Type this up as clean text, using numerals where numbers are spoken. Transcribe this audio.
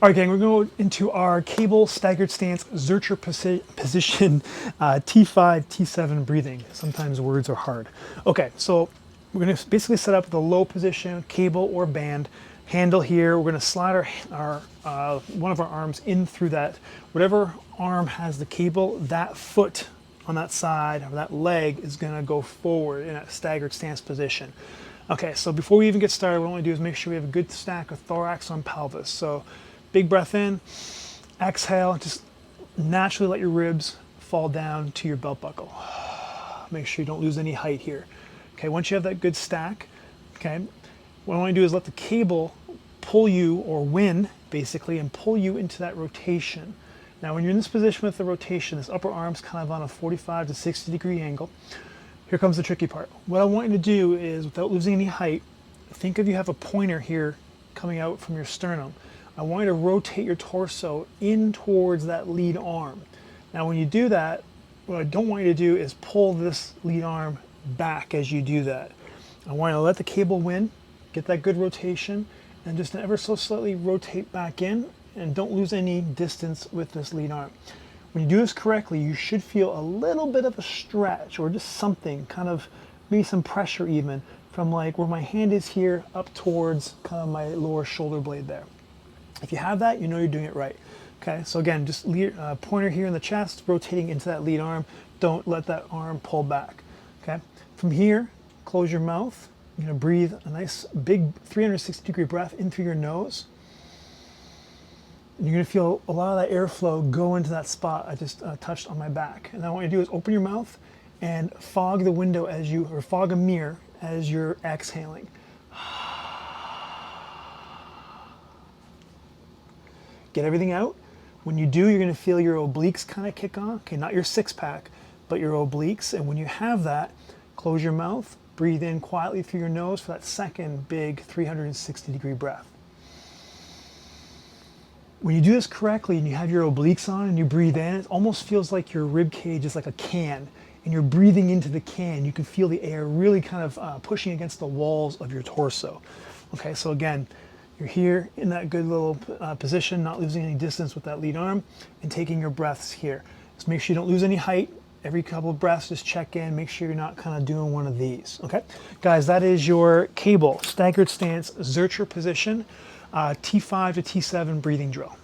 All right, gang, we're going to go into our cable staggered stance Zercher position T5-t7 breathing. Sometimes words are hard. Okay, so we're going to basically set up the low position, cable or band, handle here. We're going to slide our one of our arms in through that. Whatever arm has the cable, that foot on that side, or that leg, is going to go forward in a staggered stance position. Okay, so before we even get started, what I want to do is make sure we have a good stack of thorax on pelvis. So big breath in, exhale, just naturally let your ribs fall down to your belt buckle. Make sure you don't lose any height here. Okay, once you have that good stack, okay, what I want to do is let the cable pull you, or win basically, and pull you into that rotation. Now when you're in this position with the rotation, this upper arm's kind of on a 45 to 60 degree angle. Here comes the tricky part. What I want you to do is, without losing any height, think of you have a pointer here coming out from your sternum. I want you to rotate your torso in towards that lead arm. Now when you do that, what I don't want you to do is pull this lead arm back as you do that. I want you to let the cable win, get that good rotation, and just ever so slightly rotate back in, and don't lose any distance with this lead arm. When you do this correctly, you should feel a little bit of a stretch, or just something, kind of maybe some pressure even, from like where my hand is here up towards kind of my lower shoulder blade there. If you have that, you know you're doing it right. Okay, so again, just pointer here in the chest, rotating into that lead arm. Don't let that arm pull back. Okay, from here, close your mouth. You're gonna breathe a nice big 360 degree breath in through your nose. And you're gonna feel a lot of that airflow go into that spot I just touched on my back. And now what you do is open your mouth and fog the window as you, or fog a mirror as you're exhaling. Get everything out. When you do, you're gonna feel your obliques kind of kick on. Okay, not your six pack, but your obliques. And when you have that, close your mouth, breathe in quietly through your nose for that second big 360 degree breath. When you do this correctly and you have your obliques on and you breathe in, it almost feels like your rib cage is like a can, and you're breathing into the can. You can feel the air really kind of pushing against the walls of your torso. Okay, so again, you're here in that good little position, not losing any distance with that lead arm, and taking your breaths here. Just make sure you don't lose any height. Every couple of breaths, just check in, make sure you're not kind of doing one of these, okay? Guys, that is your cable staggered stance Zercher position, T5 to T7 breathing drill.